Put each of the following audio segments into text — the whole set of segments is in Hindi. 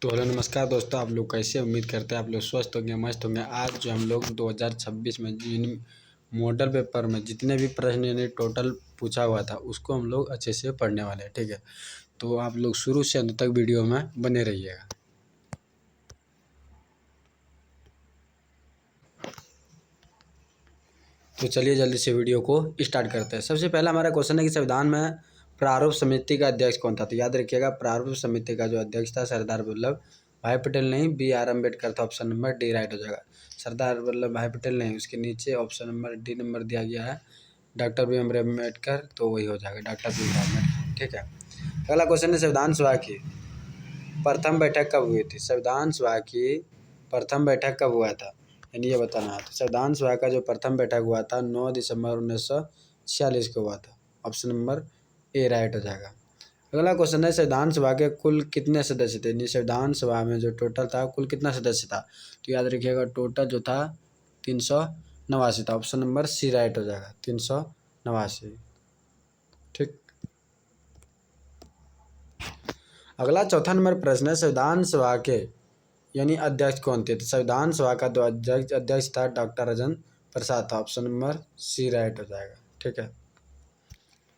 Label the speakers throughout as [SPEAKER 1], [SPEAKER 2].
[SPEAKER 1] तो हेलो नमस्कार दोस्तों, आप लोग कैसे? उम्मीद करते हैं आप लोग स्वस्थ होंगे, मस्त होंगे। आज जो हम लोग 2026 में जिन मॉडल पेपर में जितने भी प्रश्न यानी टोटल पूछा हुआ था उसको हम लोग अच्छे से पढ़ने वाले हैं, ठीक है। तो आप लोग शुरू से अंत तक वीडियो में बने रहिएगा। तो चलिए जल्दी से वीडियो को स्टार्ट करते हैं। सबसे पहला हमारा क्वेश्चन है कि संविधान में प्रारूप समिति का अध्यक्ष कौन था? तो याद रखिएगा, प्रारूप समिति का जो अध्यक्ष था सरदार वल्लभ भाई पटेल नहीं, B.R. अम्बेडकर था। ऑप्शन नंबर डी राइट हो जाएगा। सरदार वल्लभ भाई पटेल नहीं, उसके नीचे ऑप्शन नंबर डी नंबर दिया गया है डॉक्टर B.R. अम्बेडकर, तो वही हो जाएगा डॉक्टर B.R. अम्बेडकर, ठीक है। अगला क्वेश्चन है संविधान सभा की प्रथम बैठक कब हुई थी? संविधान सभा की प्रथम बैठक कब हुआ था, यानी ये बताना है। तो संविधान सभा का जो प्रथम बैठक हुआ था 9 दिसंबर 1946 को हुआ था। ऑप्शन नंबर ए राइट हो जाएगा। अगला क्वेश्चन है संविधान सभा के कुल कितने सदस्य थे? यानी संविधान सभा में जो टोटल था कुल कितना सदस्य था? तो याद रखिएगा टोटल जो था 389 था। ऑप्शन नंबर सी राइट हो जाएगा, 389, ठीक। अगला चौथा नंबर प्रश्न है संविधान सभा के यानी अध्यक्ष कौन थे? तो संविधान सभा का जो अध्यक्ष था डॉक्टर राजेंद्र प्रसाद था। ऑप्शन नंबर सी राइट हो जाएगा, ठीक है।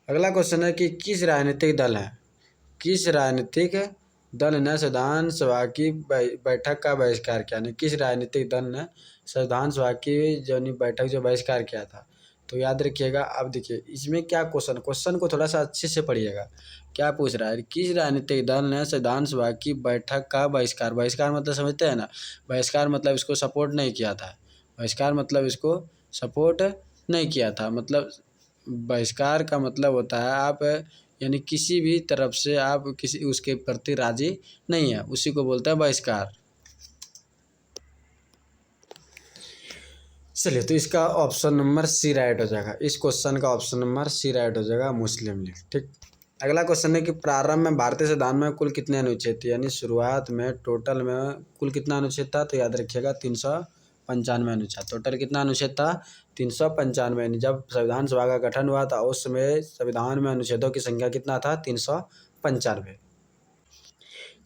[SPEAKER 1] अगला क्वेश्चन है कि किस राजनीतिक दल है किस राजनीतिक दल ने संविधान सभा की बैठक का बहिष्कार किया? यानी किस राजनीतिक दल ने संविधान सभा की जो बैठक जो बहिष्कार किया था? तो याद रखिएगा। अब देखिए इसमें क्या क्वेश्चन को थोड़ा सा अच्छे से पढ़िएगा। क्या पूछ रहा है? किस राजनीतिक दल ने संविधान सभा की बैठक का बहिष्कार मतलब समझते हैं ना? बहिष्कार मतलब इसको सपोर्ट नहीं किया था। बहिष्कार मतलब इसको सपोर्ट नहीं किया था। मतलब बहिष्कार का मतलब होता है आप यानी किसी भी तरफ से आप किसी उसके प्रति राजी नहीं है, उसी को बोलते हैं बहिष्कार। चलिए, तो इसका ऑप्शन नंबर सी राइट हो जाएगा। इस क्वेश्चन का ऑप्शन नंबर सी राइट हो जाएगा, मुस्लिम लीग, ठीक। अगला क्वेश्चन है कि प्रारंभ में भारतीय संविधान में कुल कितने अनुच्छेद थे? यानी शुरुआत में टोटल में कुल कितना अनुच्छेद था? तो याद रखिएगा 395 अनुच्छेद। टोटल कितना अनुच्छेद था? 395। जब संविधान सभा का गठन हुआ था उस समय संविधान में अनुच्छेदों की संख्या कितना था? 395।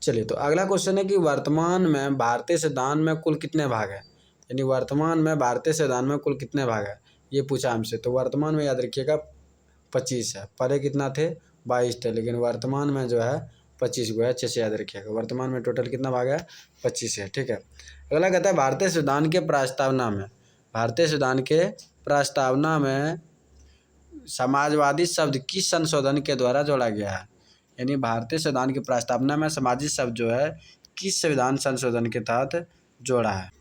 [SPEAKER 1] चलिए, तो अगला क्वेश्चन है कि वर्तमान में भारतीय संविधान में कुल कितने भाग हैं? यानी वर्तमान में भारतीय संविधान में कुल कितने भाग हैं, ये पूछा हमसे। तो वर्तमान में याद रखिएगा 25 है। पहले कितना थे? 22 थे, लेकिन वर्तमान में जो है 25 को है। अच्छे से याद रखिएगा, वर्तमान में टोटल कितना भाग है? 25 है, ठीक है। अगला कहता है भारतीय संविधान के प्रस्तावना में समाजवादी शब्द किस संशोधन के द्वारा जोड़ा गया है? यानी भारतीय संविधान की प्रस्तावना में समाजी शब्द जो है किस संविधान संशोधन के तहत जोड़ा है?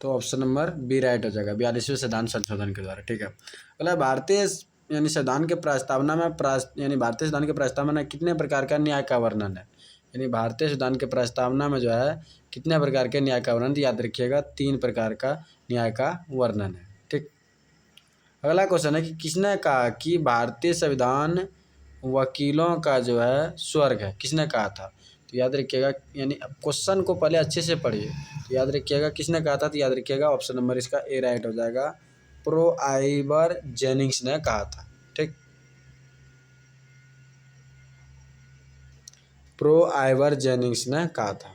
[SPEAKER 1] तो ऑप्शन नंबर बी राइट हो जाएगा, 42वें संविधान संशोधन के द्वारा, ठीक है। अगला भारतीय यानी संविधान के प्रस्तावना में भारतीय संविधान के प्रस्तावना में कितने प्रकार का न्याय का वर्णन है? यानी भारतीय संविधान के प्रस्तावना में जो है कितने प्रकार के न्याय का वर्णन? याद रखिएगा 3 प्रकार का न्याय का वर्णन है, ठीक। अगला क्वेश्चन है कि किसने कहा कि भारतीय संविधान वकीलों का जो है स्वर्ग है? किसने कहा था? तो याद रखिएगा, यानी क्वेश्चन को पहले अच्छे से पढ़िए। तो याद रखिएगा किसने कहा था? तो याद रखिएगा ऑप्शन नंबर इसका ए राइट हो जाएगा, प्रो आइवर जेनिंग्स ने कहा था, ठीक। प्रो आइवर जेनिंग्स ने कहा था।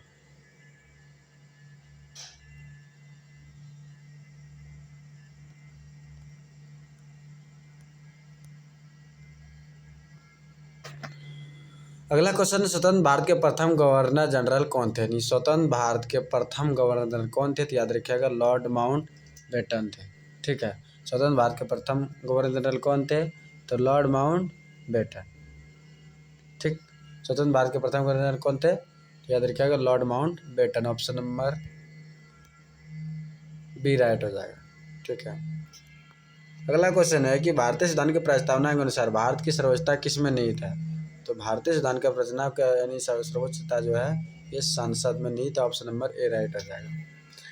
[SPEAKER 1] अगला क्वेश्चन, स्वतंत्र भारत के प्रथम गवर्नर जनरल कौन थे? स्वतंत्र भारत के प्रथम गवर्नर जनरल कौन थे? तो याद रखिएगा लॉर्ड माउंटबेटन थे, ठीक है। स्वतंत्र भारत के प्रथम गवर्नर जनरल कौन थे? तो लॉर्ड माउंटबेटन, ठीक। स्वतंत्र भारत के प्रथम गवर्नर जनरल कौन थे? तो याद रखिएगा Lord Mountbatten. Option number B right हो जाएगा, ठीक है। अगला क्वेश्चन है कि भारतीय संविधान की प्रस्तावना के अनुसार भारत की सर्वोच्चता किस में निहित है? तो भारतीय संविधान का प्रस्तावना का यानी सर्वोच्चता जो है ये संसद में निहित है। ऑप्शन नंबर ए राइट हो जाएगा।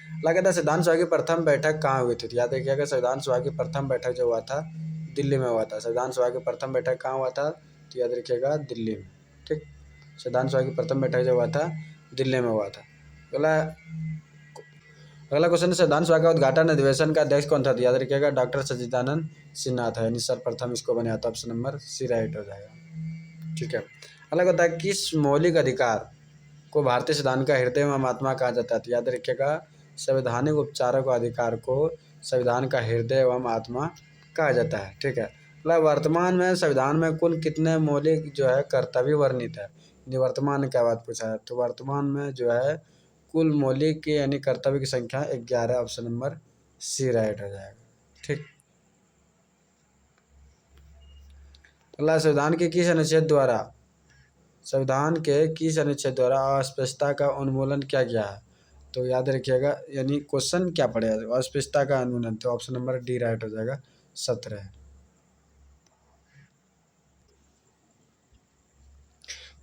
[SPEAKER 1] अगला कहता है संविधान सभा की प्रथम बैठक कहाँ हुई थी? तो याद रखिएगा संविधान सभा की प्रथम बैठक जो हुआ था दिल्ली में हुआ था। संविधान सभा की प्रथम बैठक कहाँ हुआ था? तो याद रखिएगा दिल्ली में, ठीक। संविधान सभा की प्रथम बैठक जो हुआ था दिल्ली में हुआ था। अगला क्वेश्चन है संविधान सभा का उद्घाटन अधिवेशन का अध्यक्ष कौन था? तो याद रखिएगा डॉक्टर सच्चिदानंद सिन्हा था, यानी सर्वप्रथम इसको बनाया था। ऑप्शन नंबर सी राइट हो जाएगा, ठीक है। अलग होता है किस मौलिक अधिकार को भारतीय संविधान का हृदय एवं आत्मा कहा जाता है, तो याद रखिएगा संवैधानिक उपचारों का अधिकार को संविधान का हृदय एवं आत्मा कहा जाता है। ठीक है। मतलब वर्तमान में संविधान में कुल कितने मौलिक जो है कर्तव्य वर्णित है, वर्तमान में क्या बात पूछा है, तो वर्तमान में जो है कुल मौलिक यानी कर्तव्य की संख्या 11, ऑप्शन नंबर सी राइट हो जाएगा। ठीक। अगला संविधान के किस अनुच्छेद द्वारा अस्पृश्यता का उन्मूलन किया गया है, तो याद रखिएगा यानी क्वेश्चन क्या पड़ेगा अस्पृश्यता का उन्मूलन, तो ऑप्शन नंबर डी राइट हो जाएगा 17।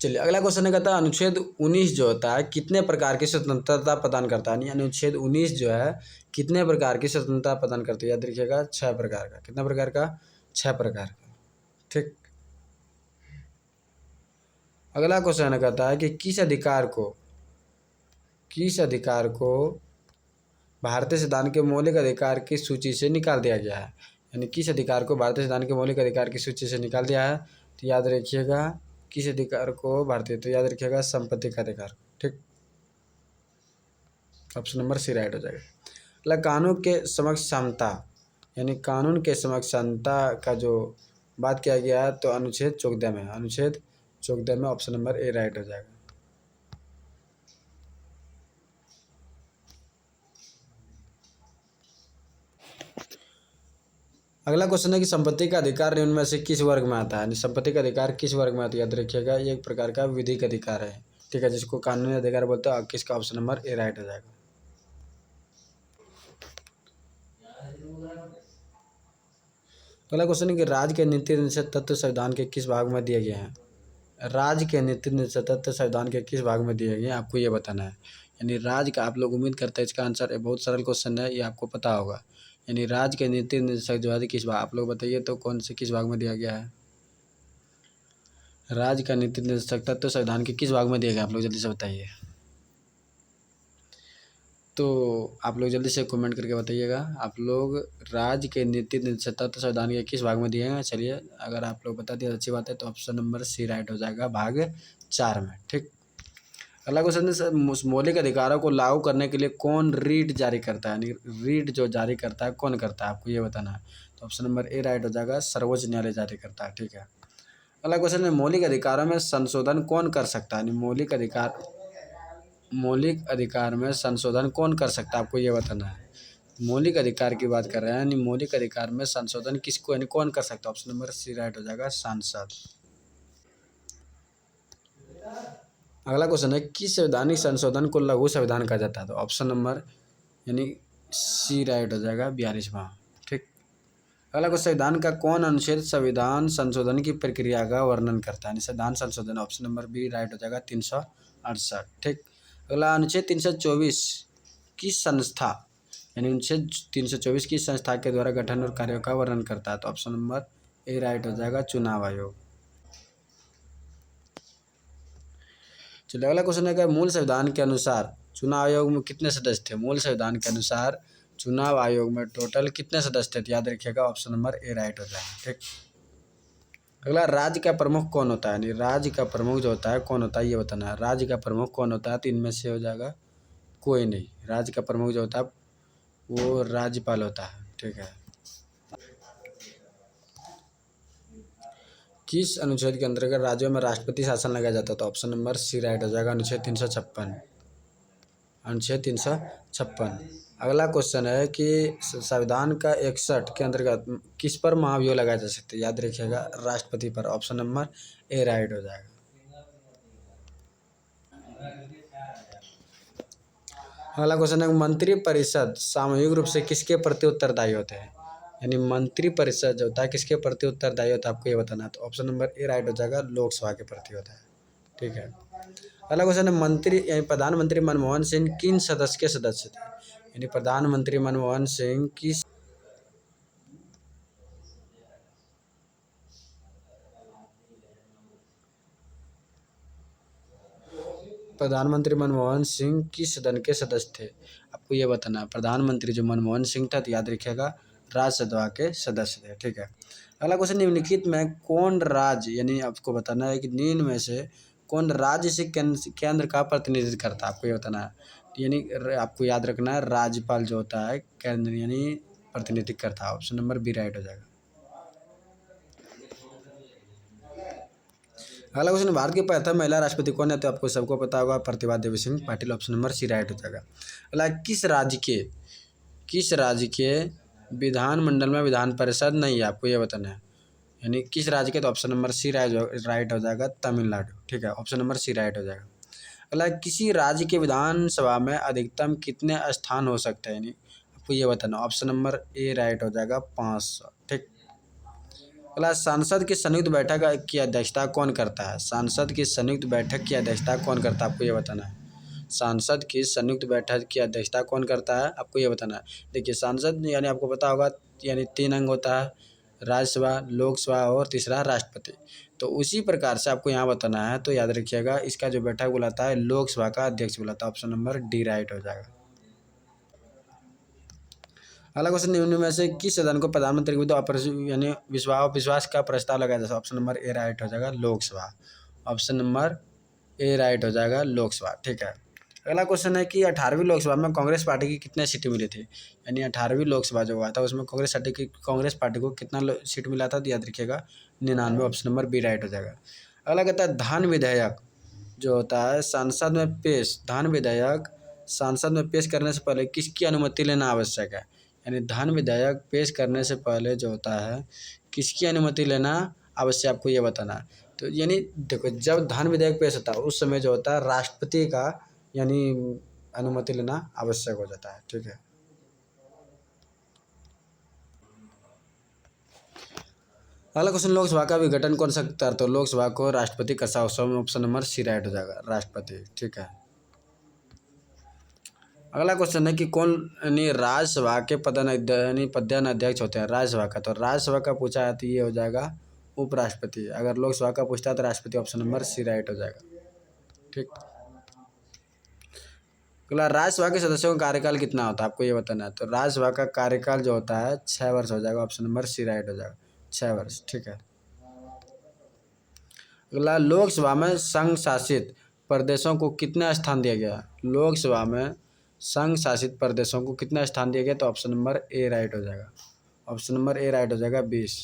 [SPEAKER 1] चलिए अगला क्वेश्चन कहता है अनुच्छेद 19 जो होता है कितने प्रकार की स्वतंत्रता प्रदान करता है, यानी अनुच्छेद 19 जो है कितने प्रकार की स्वतंत्रता प्रदान करती है, याद रखिएगा 6 प्रकार का। कितना प्रकार का? 6 प्रकार का। ठीक। अगला क्वेश्चन कहता है कि किस अधिकार को भारतीय संविधान के मौलिक अधिकार की सूची से निकाल दिया गया है, यानी किस अधिकार को भारतीय संविधान के मौलिक अधिकार की सूची से निकाल दिया है, तो याद रखिएगा किस अधिकार को भारतीय, तो याद रखिएगा संपत्ति का अधिकार। ठीक। ऑप्शन नंबर सी राइट हो जाएगा। मतलब कानून के समक्ष क्षमता, यानी कानून के समक्ष क्षमता का जो बात किया गया है तो अनुच्छेद 14 में, अनुच्छेद 14 में ऑप्शन नंबर ए राइट हो जाएगा। अगला क्वेश्चन है कि संपत्ति का अधिकार निम्न में से किस वर्ग में आता है, संपत्ति का अधिकार किस वर्ग में आता है, याद रखिएगा ये एक प्रकार का विधिक अधिकार है। ठीक है, जिसको कानूनी अधिकार बोलते हैं। किसका ऑप्शन नंबर ए राइट हो जाएगा। अगला क्वेश्चन है कि राज्य के नीति निषेध तत्व संविधान के किस भाग में दिए गए हैं, राज्य के नीति निषेध तत्व संविधान के किस भाग में दिए गए हैं आपको ये बताना है। यानी राज्य का आप लोग उम्मीद करते हैं इसका आंसर बहुत सरल क्वेश्चन है, ये आपको पता होगा। यानी राज्य के नीति निर्देशक जो है किस भाग, आप लोग बताइए तो कौन से किस भाग में दिया गया है, राज्य का नीति निर्देशक तत्व संविधान के किस भाग में दिया गया, आप लोग जल्दी से बताइए। तो आप लोग जल्दी से कमेंट करके बताइएगा आप लोग राज्य के नीति निर्देशक तत्व संविधान के किस भाग में दिए हैं। चलिए अगर आप लोग बता दिए अच्छी बात है, तो ऑप्शन नंबर सी राइट हो जाएगा भाग 4 में। ठीक। अगला क्वेश्चन है मौलिक अधिकारों को लागू करने के लिए कौन रीट जारी करता है, यानी रीट जो जारी करता है कौन करता है आपको ये बताना है। तो ऑप्शन नंबर ए राइट हो जाएगा, सर्वोच्च न्यायालय जारी करता है। ठीक है। अगला क्वेश्चन है मौलिक अधिकारों में संशोधन कौन कर सकता है, यानी मौलिक अधिकार में संशोधन कौन कर सकता है आपको ये बताना है। मौलिक अधिकार की बात कर रहे हैं, यानी मौलिक अधिकार में संशोधन किसको यानी कौन कर सकता है, ऑप्शन नंबर सी राइट हो जाएगा, सांसद। अगला क्वेश्चन है किस संवैधानिक संशोधन को लघु संविधान कहा जाता है, तो ऑप्शन नंबर यानी सी राइट हो जाएगा 42वां। ठीक। अगला क्वेश्चन संविधान का कौन अनुच्छेद संविधान संशोधन की प्रक्रिया का वर्णन करता है, संविधान संशोधन, ऑप्शन नंबर बी राइट हो जाएगा 368। ठीक। अगला अनुच्छेद 324 किस संस्था, यानी अनुच्छेद 324 की संस्था के द्वारा गठन और कार्यों का वर्णन करता है, तो ऑप्शन नंबर ए राइट हो जाएगा, चुनाव आयोग। चलिए अगला क्वेश्चन है कि मूल संविधान के अनुसार चुनाव आयोग में कितने सदस्य थे, मूल संविधान के अनुसार चुनाव आयोग में टोटल कितने सदस्य थे, याद रखिएगा ऑप्शन नंबर ए राइट हो जाएगा। ठीक। अगला राज्य का प्रमुख कौन होता है, यानी राज्य का प्रमुख जो होता है कौन होता है ये बताना है। राज्य का प्रमुख कौन होता है, तो इनमें से हो जाएगा कोई नहीं, राज्य का प्रमुख जो होता है वो राज्यपाल होता है। ठीक है। किस अनुच्छेद के अंतर्गत राज्यों में राष्ट्रपति शासन लगाया जाता है, तो ऑप्शन नंबर सी राइट हो जाएगा, अनुच्छेद 356, अनुच्छेद 356। अगला क्वेश्चन है कि संविधान का 61 के अंतर्गत किस पर महाभियोग लगाया जा सकता है, याद रखिएगा राष्ट्रपति पर, ऑप्शन नंबर ए राइट हो जाएगा। अगला क्वेश्चन है मंत्रिपरिषद सामूहिक रूप से किसके प्रति उत्तरदायी होते हैं, यानी मंत्रिपरिषद जो होता है किसके प्रति उत्तरदायी होता है आपको ये बताना है, तो ऑप्शन नंबर ए राइट हो जाएगा, लोकसभा के प्रति होता है। ठीक है। अगला क्वेश्चन है मंत्री यानी प्रधानमंत्री मनमोहन सिंह किन सदस्य के सदस्य थे, यानी प्रधानमंत्री मनमोहन सिंह किस प्रधानमंत्री मनमोहन सिंह किस सदन के सदस्य थे आपको ये बताना है। प्रधानमंत्री जो मनमोहन सिंह था तो याद रखिएगा राज्यसभा के सदस्य थे। ठीक है। अगला क्वेश्चन, निम्नलिखित में कौन राज्य, यानी आपको बताना है कि निम्न में से कौन राज्य से केंद्र का प्रतिनिधित्व करता है, आपको ये बताना है। यानी आपको याद रखना है, राज्यपाल जो होता है केंद्र यानी प्रतिनिधित्व करता है। ऑप्शन नंबर बी राइट हो जाएगा। अगला क्वेश्चन, भारत की प्रथम महिला राष्ट्रपति कौन है, तो आपको सबको पता होगा, Pratibha Devi Singh Patil. Option number C right हो जाएगा। अगला, किस राज्य के विधानमंडल में विधान परिषद नहीं है, आपको ये बताना है। यानी किस राज्य के, तो ऑप्शन नंबर सी राइट हो जाएगा, तमिलनाडु। ठीक है, ऑप्शन नंबर सी राइट हो जाएगा। अगला, किसी राज्य के विधानसभा में अधिकतम कितने स्थान हो सकते हैं, यानी आपको ये बताना। ऑप्शन नंबर ए राइट हो जाएगा, 500। ठीक। अगला, संसद की संयुक्त बैठक की अध्यक्षता कौन करता है, संसद की संयुक्त बैठक की अध्यक्षता कौन करता है, आपको ये बताना है। सांसद की संयुक्त बैठक की अध्यक्षता कौन करता है, आपको ये बताना है। देखिए, सांसद यानी आपको पता होगा, यानी 3 अंग होता है, राज्यसभा, लोकसभा और तीसरा राष्ट्रपति। तो उसी प्रकार से आपको यहाँ बताना है, तो याद रखिएगा, इसका जो बैठक बुलाता है लोकसभा का अध्यक्ष बुलाता है। ऑप्शन नंबर डी राइट हो जाएगा। अगला क्वेश्चन, निम्न में से किस सदन को प्रधानमंत्री के विरुद्ध यानी विश्वास का प्रस्ताव लगाया जाता है। ऑप्शन नंबर ए राइट हो जाएगा, Lok Sabha. Option number A right हो जाएगा, लोकसभा। ठीक है। अगला क्वेश्चन है कि 18वीं लोकसभा में कांग्रेस पार्टी की कितने सीटें मिली थी, यानी 18वीं लोकसभा जो हुआ था उसमें कांग्रेस पार्टी को कितना सीट मिला था, तो याद रखिएगा 99। ऑप्शन नंबर बी राइट हो जाएगा। अगला कहता है, धन विधेयक जो होता है धन विधेयक संसद में पेश करने से पहले किसकी अनुमति लेना आवश्यक है, यानी धन विधेयक पेश करने से पहले जो होता है किसकी अनुमति लेना आवश्यक, आपको ये बताना है। तो यानी देखो, जब धन विधेयक पेश होता है उस समय जो होता है राष्ट्रपति का यानी अनुमति लेना आवश्यक हो जाता है। ठीक है। अगला क्वेश्चन, लोकसभा का विघटन कौन सा करता है, तो लोकसभा को राष्ट्रपति करता है। ऑप्शन नंबर सी राइट हो जाएगा, राष्ट्रपति। ठीक है। अगला क्वेश्चन है कि कौन यानी राज्यसभा के पदाध्यक्ष होते हैं राज्यसभा का, तो राज्यसभा का पूछा है तो ये हो जाएगा उपराष्ट्रपति। अगर लोकसभा का पूछता है तो राष्ट्रपति। ऑप्शन नंबर सी राइट हो जाएगा। ठीक। अगला, राज्यसभा के सदस्यों का कार्यकाल कितना होता है, आपको ये बताना है। तो राज्यसभा का कार्यकाल जो होता है 6 वर्ष हो जाएगा। ऑप्शन नंबर सी राइट हो जाएगा, 6 वर्ष। ठीक है। अगला, लोकसभा में संघ शासित प्रदेशों को कितना स्थान दिया गया, लोकसभा में संघ शासित प्रदेशों को कितना स्थान दिया गया, तो ऑप्शन नंबर ए राइट हो जाएगा। ऑप्शन नंबर ए राइट हो जाएगा, 20।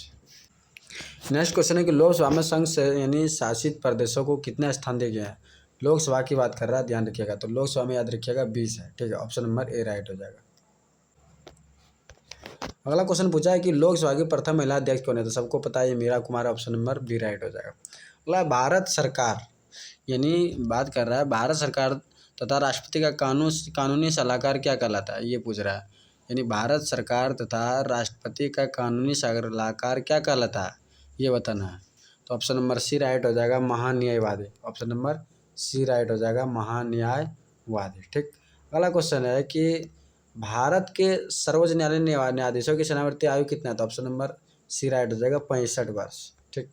[SPEAKER 1] नेक्स्ट क्वेश्चन है कि लोकसभा में संघ से यानी शासित प्रदेशों को कितना स्थान दिया गया है, लोकसभा की बात कर रहा है, ध्यान रखिएगा। तो लोकसभा में याद रखिएगा 20 है। ठीक है, ऑप्शन नंबर ए राइट हो जाएगा। अगला क्वेश्चन पूछा है कि लोकसभा की प्रथम महिला अध्यक्ष कौन है, तो सबको पता है ये Meera Kumar. Option number B right हो जाएगा। अगला, भारत सरकार यानी बात कर रहा है भारत सरकार तथा राष्ट्रपति का कानूनी सलाहकार क्या कहलाता है, ये पूछ रहा है। यानी भारत सरकार तथा राष्ट्रपति का कानूनी सलाहकार क्या कहलाता है, ये बताना है। तो ऑप्शन नंबर सी राइट हो जाएगा, महान्यायवादी। ऑप्शन नंबर सी राइट हो जाएगा, महान्यायवादी। ठीक। अगला क्वेश्चन है कि भारत के सर्वोच्च न्यायालय न्यायाधीशों की सेवानिवृत्ति आयु कितना है, तो ऑप्शन नंबर सी राइट हो जाएगा, 65 वर्ष। ठीक।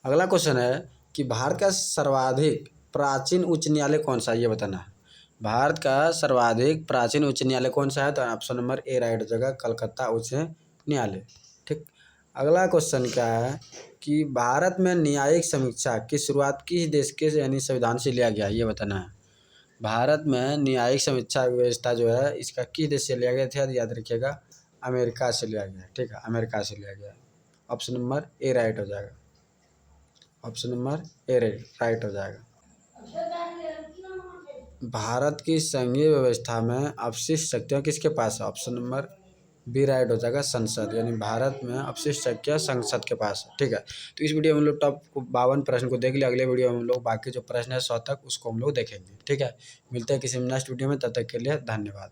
[SPEAKER 1] अगला क्वेश्चन है कि भारत का सर्वाधिक प्राचीन उच्च न्यायालय कौन सा है, ये बताना है। भारत का सर्वाधिक प्राचीन उच्च न्यायालय कौन सा है, तो ऑप्शन नंबर ए राइट हो जाएगा, कलकत्ता उच्च न्यायालय। ठीक। अगला क्वेश्चन क्या है कि भारत में न्यायिक समीक्षा की शुरुआत किस देश के यानी संविधान से लिया गया, ये बताना है। भारत में न्यायिक समीक्षा व्यवस्था जो है इसका किस देश से लिया गया था, याद रखिएगा, अमेरिका से लिया गया। ठीक है, अमेरिका से लिया गया। ऑप्शन नंबर ए राइट हो जाएगा। ऑप्शन नंबर ए राइट हो जाएगा। भारत की संघीय व्यवस्था में अपशिष्ट शक्तियाँ किसके पास है, ऑप्शन नंबर बी राइट हो जाएगा, संसद। यानी भारत में अपशिष्ट शक्तियाँ संसद के पास है। ठीक है। तो इस वीडियो में हम लोग टॉप 52 प्रश्न को देख लिया। अगले वीडियो में हम लोग बाकी जो प्रश्न है 100 तक उसको हम लोग देखेंगे। ठीक है। मिलते हैं किसी नेक्स्ट वीडियो में, तब तक के लिए धन्यवाद।